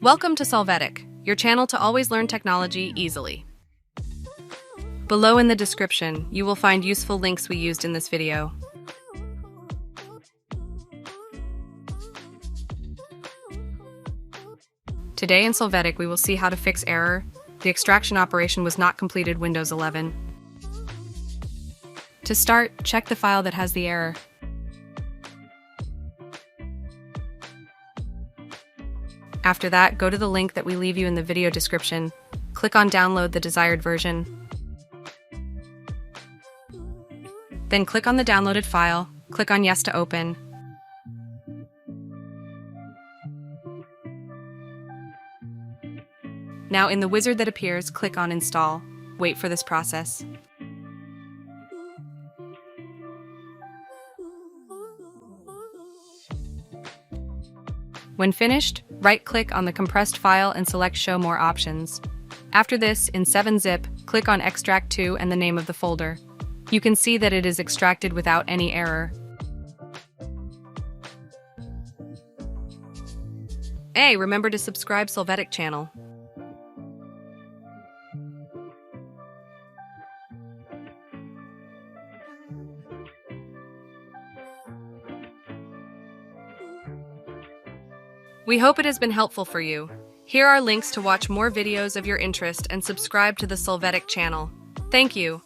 Welcome to Solvetic, your channel to always learn technology easily. Below in the description, you will find useful links we used in this video. Today in Solvetic, we will see how to fix error. The extraction operation was not completed Windows 11. To start, check the file that has the error. After that, go to the link that we leave you in the video description. Click on download the desired version. Then click on the downloaded file. Click on yes to open. Now in the wizard that appears, click on install. Wait for this process. When finished, right-click on the compressed file and select Show More Options. After this, in 7-zip, click on Extract to and the name of the folder. You can see that it is extracted without any error. Hey, remember to subscribe Solvetic channel. We hope it has been helpful for you. Here are links to watch more videos of your interest and subscribe to the Solvetic channel. Thank you.